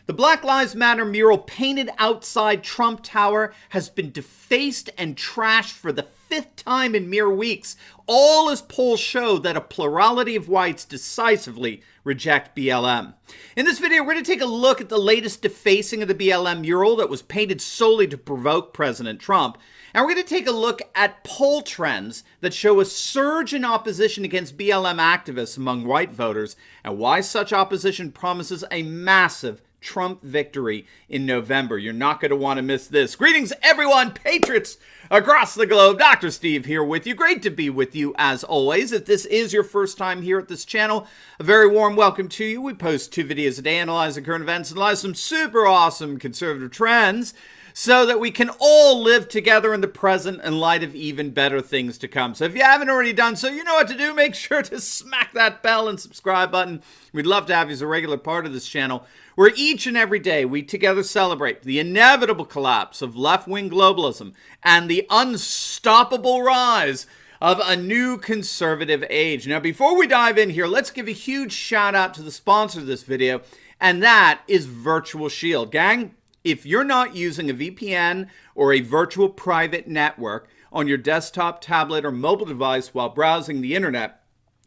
The Black Lives Matter mural painted outside Trump Tower has been defaced and trashed for the fifth time in mere weeks, all as polls show that a plurality of whites decisively reject BLM. In this video, we're going to take a look at the latest defacing of the BLM mural that was painted solely to provoke President Trump. And we're going to take a look at poll trends that show a surge in opposition against BLM activists among white voters and why such opposition promises a massive Trump victory in November. You're not going to want to miss this. Greetings, everyone, patriots across the globe. Dr. Steve here with you. Great to be with you as always. If this is your first time here at this channel, a very warm welcome to you. We post 2 videos a day analyzing current events and analyze some super awesome conservative trends so that we can all live together in the present in light of even better things to come. So if you haven't already done so, you know what to do. Make sure to smack that bell and subscribe button. We'd love to have you as a regular part of this channel, where each and every day we together celebrate the inevitable collapse of left-wing globalism and the unstoppable rise of a new conservative age. Now, before we dive in here, let's give a huge shout out to the sponsor of this video, and that is Virtual Shield. Gang, if you're not using a VPN or a virtual private network on your desktop, tablet, or mobile device while browsing the internet,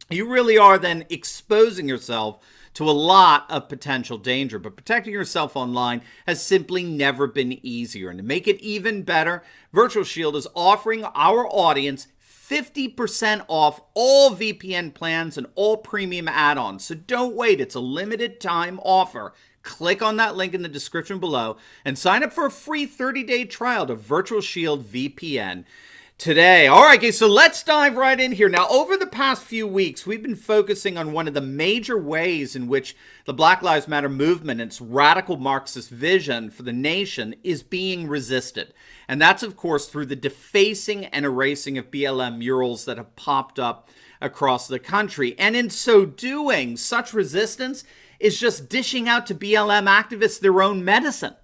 you really are then exposing yourself to a lot of potential danger. But protecting yourself online has simply never been easier. And to make it even better, Virtual Shield is offering our audience 50% off all VPN plans and all premium add-ons. So don't wait. It's a limited time offer. Click on that link in the description below and sign up for a free 30-day trial to Virtual Shield VPN today. All right, guys, so let's dive right in here. Now, over the past few weeks, we've been focusing on one of the major ways in which the Black Lives Matter movement and its radical Marxist vision for the nation is being resisted. And that's, of course, through the defacing and erasing of BLM murals that have popped up across the country. And in so doing, such resistance is just dishing out to BLM activists their own medicine.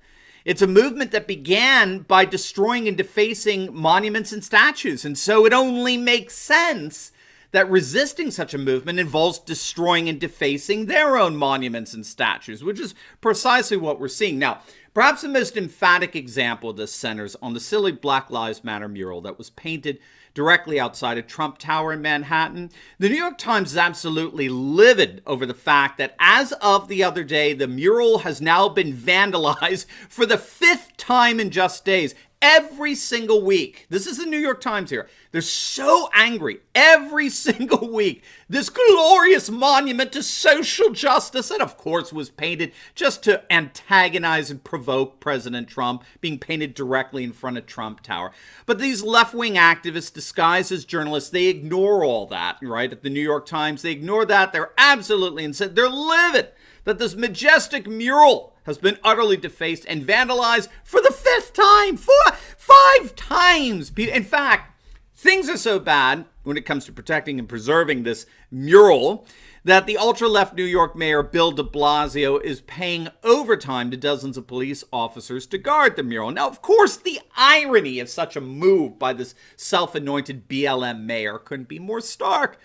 It's a movement that began by destroying and defacing monuments and statues. And so it only makes sense that resisting such a movement involves destroying and defacing their own monuments and statues, which is precisely what we're seeing. Now, perhaps the most emphatic example of this centers on the silly Black Lives Matter mural that was painted directly outside of Trump Tower in Manhattan. The New York Times is absolutely livid over the fact that as of the other day, the mural has now been vandalized for the 5th time in just days. Every single week. This is the New York Times here. They're so angry every single week. This glorious monument to social justice that, of course, was painted just to antagonize and provoke President Trump, being painted directly in front of Trump Tower. But these left-wing activists disguised as journalists, they ignore all that, right? At the New York Times, they ignore that. They're absolutely insane. They're livid that this majestic mural has been utterly defaced and vandalized for the 5th time. 5 times. In fact, things are so bad when it comes to protecting and preserving this mural that the ultra-left New York Mayor Bill de Blasio is paying overtime to dozens of police officers to guard the mural. Now, of course, the irony of such a move by this self-anointed BLM mayor couldn't be more stark.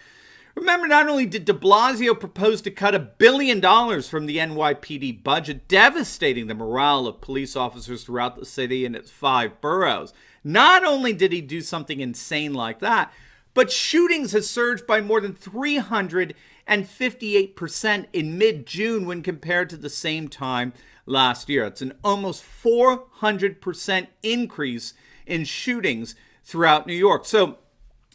Remember, not only did de Blasio propose to cut $1 billion from the NYPD budget, devastating the morale of police officers throughout the city and its 5 boroughs. Not only did he do something insane like that, but shootings have surged by more than 358% in mid-June when compared to the same time last year. It's an almost 400% increase in shootings throughout New York. So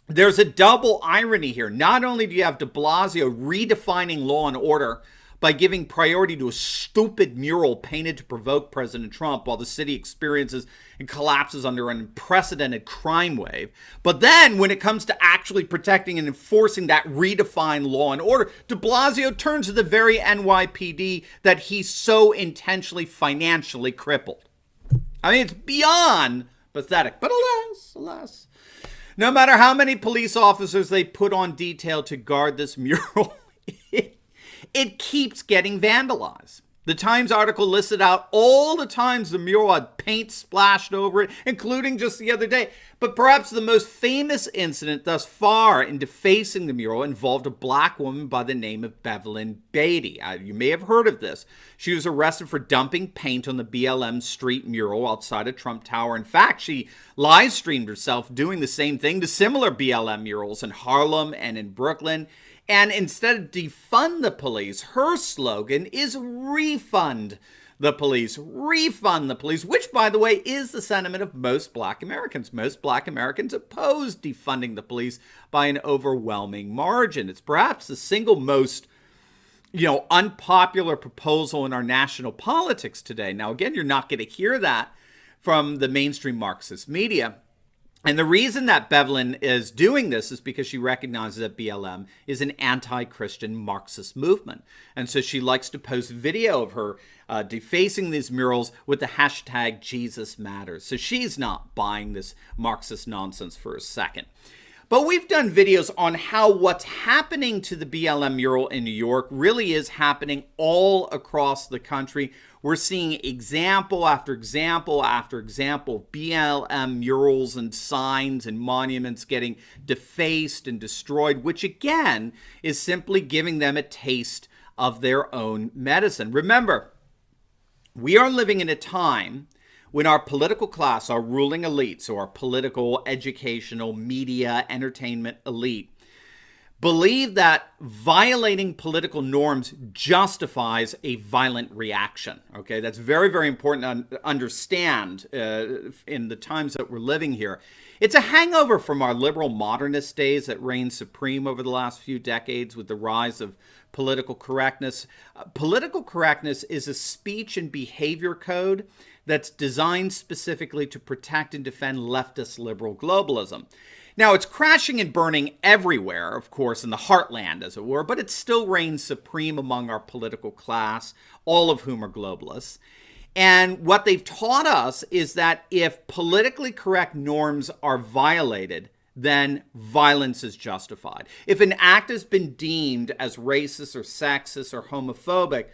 there's a double irony here. Not only do you have de Blasio redefining law and order by giving priority to a stupid mural painted to provoke President Trump while the city experiences and collapses under an unprecedented crime wave. But then when it comes to actually protecting and enforcing that redefined law and order, de Blasio turns to the very NYPD that he so intentionally financially crippled. I mean, it's beyond pathetic. But alas, no matter how many police officers they put on detail to guard this mural, it keeps getting vandalized. The Times article listed out all the times the mural had paint splashed over it, including just the other day. But perhaps the most famous incident thus far in defacing the mural involved a black woman by the name of Bevelyn Beatty. You may have heard of this. She was arrested for dumping paint on the BLM street mural outside of Trump Tower. In fact, she live streamed herself doing the same thing to similar BLM murals in Harlem and in Brooklyn. And instead of defund the police, her slogan is refund the police. Refund the police, which, by the way, is the sentiment of most black Americans. Most black Americans oppose defunding the police by an overwhelming margin. It's perhaps the single most, unpopular proposal in our national politics today. Now, again, you're not going to hear that from the mainstream Marxist media. And the reason that Bevelyn is doing this is because she recognizes that BLM is an anti-Christian Marxist movement. And so she likes to post video of her defacing these murals with the hashtag Jesus Matters. So she's not buying this Marxist nonsense for a second. But we've done videos on how what's happening to the BLM mural in New York really is happening all across the country. We're seeing example after example after example of BLM murals and signs and monuments getting defaced and destroyed, which again is simply giving them a taste of their own medicine. Remember, we are living in a time when our political class, our ruling elite, so our political, educational, media, entertainment elite, believe that violating political norms justifies a violent reaction. Okay, that's very, very important to understand in the times that we're living here. It's a hangover from our liberal modernist days that reigned supreme over the last few decades with the rise of political correctness. Political correctness is a speech and behavior code that's designed specifically to protect and defend leftist liberal globalism. Now, it's crashing and burning everywhere, of course, in the heartland, as it were, but it still reigns supreme among our political class, all of whom are globalists. And what they've taught us is that if politically correct norms are violated, then violence is justified. If an act has been deemed as racist or sexist or homophobic,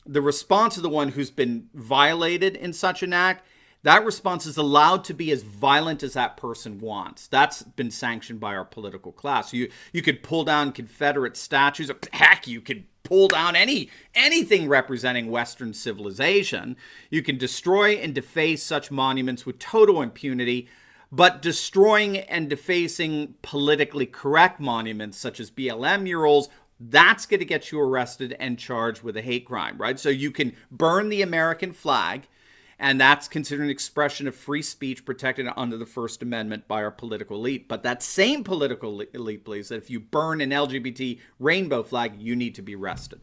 the response of the one who's been violated in such an act, that response is allowed to be as violent as that person wants. That's been sanctioned by our political class. You could pull down Confederate statues. Heck, you could pull down anything representing Western civilization. You can destroy and deface such monuments with total impunity. But destroying and defacing politically correct monuments such as BLM murals, that's going to get you arrested and charged with a hate crime, right? So you can burn the American flag, and that's considered an expression of free speech protected under the First Amendment by our political elite. But that same political elite believes that if you burn an LGBT rainbow flag, you need to be arrested.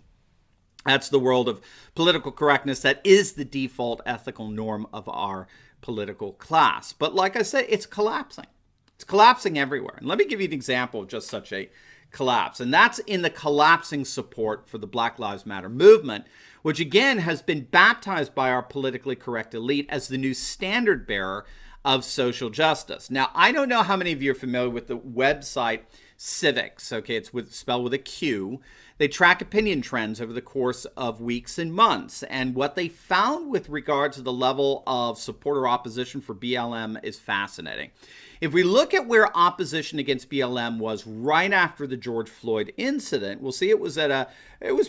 That's the world of political correctness. That is the default ethical norm of our political class. But like I said, it's collapsing. It's collapsing everywhere. And let me give you an example of just such a collapse. And that's in the collapsing support for the Black Lives Matter movement, which again has been baptized by our politically correct elite as the new standard bearer of social justice. Now, I don't know how many of you are familiar with the website Civics. Okay, it's spelled with a Q. They track opinion trends over the course of weeks and months. And what they found with regard to the level of support or opposition for BLM is fascinating. If we look at where opposition against BLM was right after the George Floyd incident, we'll see it was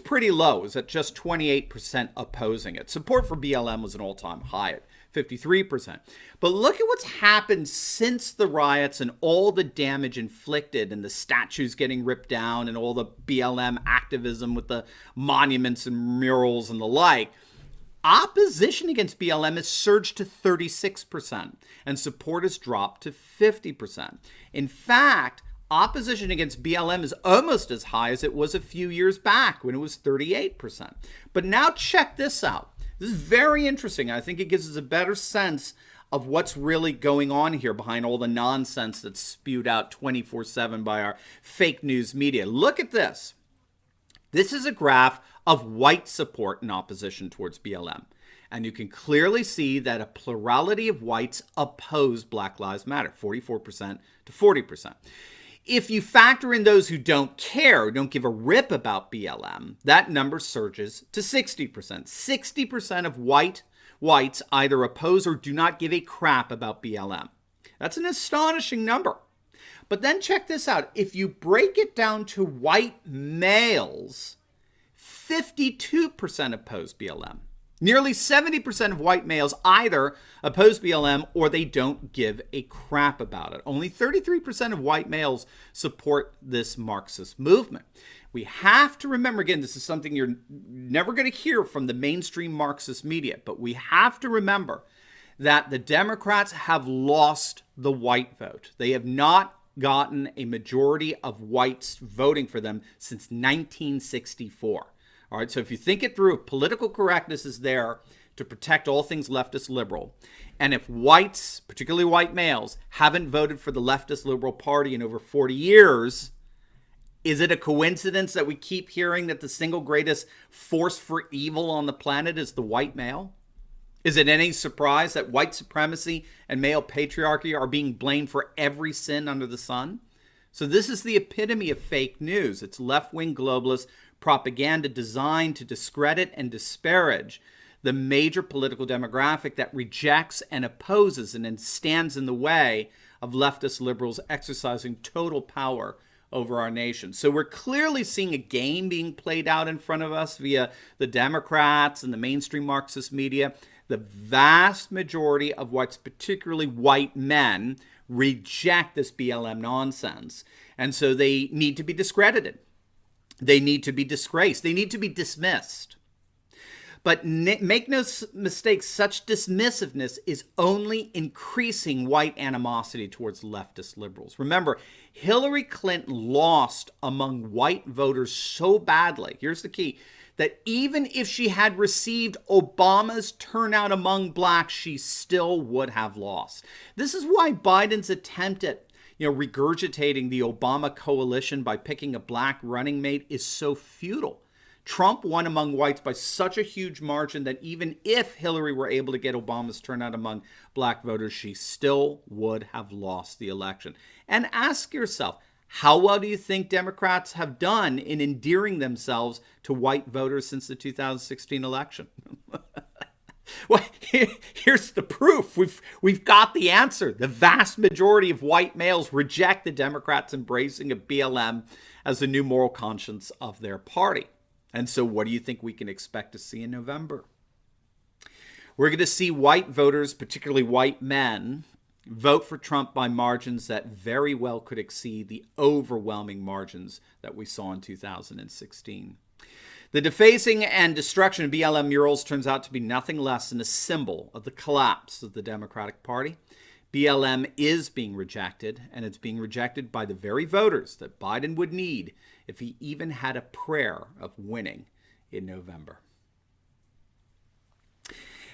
pretty low. It was at just 28% opposing it. Support for BLM was an all-time high at 53%. But look at what's happened since the riots and all the damage inflicted and the statues getting ripped down and all the BLM activism with the monuments and murals and the like. Opposition against BLM has surged to 36% and support has dropped to 50%. In fact, opposition against BLM is almost as high as it was a few years back when it was 38%. But now check this out. This is very interesting. I think it gives us a better sense of what's really going on here behind all the nonsense that's spewed out 24/7 by our fake news media. Look at this. This is a graph of white support in opposition towards BLM. And you can clearly see that a plurality of whites oppose Black Lives Matter, 44% to 40%. If you factor in those who don't care, don't give a rip about BLM, that number surges to 60%. 60% of whites either oppose or do not give a crap about BLM. That's an astonishing number. But then check this out. If you break it down to white males, 52% oppose BLM. Nearly 70% of white males either oppose BLM or they don't give a crap about it. Only 33% of white males support this Marxist movement. We have to remember, again, this is something you're never going to hear from the mainstream Marxist media, but we have to remember that the Democrats have lost the white vote. They have not gotten a majority of whites voting for them since 1964. All right, so if you think it through, if political correctness is there to protect all things leftist liberal, and if whites, particularly white males, haven't voted for the leftist liberal party in over 40 years, is it a coincidence that we keep hearing that the single greatest force for evil on the planet is the white male? Is it any surprise that white supremacy and male patriarchy are being blamed for every sin under the sun? So this is the epitome of fake news. It's left-wing globalist propaganda designed to discredit and disparage the major political demographic that rejects and opposes and then stands in the way of leftist liberals exercising total power over our nation. So we're clearly seeing a game being played out in front of us via the Democrats and the mainstream Marxist media. The vast majority of whites, particularly white men, reject this BLM nonsense. And so they need to be discredited. They need to be disgraced. They need to be dismissed. But make no mistake, such dismissiveness is only increasing white animosity towards leftist liberals. Remember, Hillary Clinton lost among white voters so badly, here's the key, that even if she had received Obama's turnout among blacks, she still would have lost. This is why Biden's attempt at regurgitating the Obama coalition by picking a black running mate is so futile. Trump won among whites by such a huge margin that even if Hillary were able to get Obama's turnout among black voters, she still would have lost the election. And ask yourself, how well do you think Democrats have done in endearing themselves to white voters since the 2016 election? Well, here's the proof. We've got the answer. The vast majority of white males reject the Democrats' embracing of BLM as the new moral conscience of their party. And so what do you think we can expect to see in November? We're going to see white voters, particularly white men, vote for Trump by margins that very well could exceed the overwhelming margins that we saw in 2016. The defacing and destruction of BLM murals turns out to be nothing less than a symbol of the collapse of the Democratic Party. BLM is being rejected, and it's being rejected by the very voters that Biden would need if he even had a prayer of winning in November.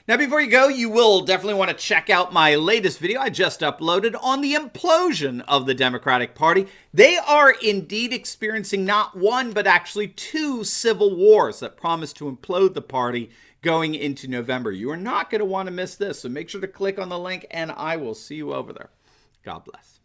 Now, before you go, you will definitely want to check out my latest video I just uploaded on the implosion of the Democratic Party. They are indeed experiencing not one, but actually two civil wars that promise to implode the party going into November. You are not going to want to miss this, so make sure to click on the link, and I will see you over there. God bless.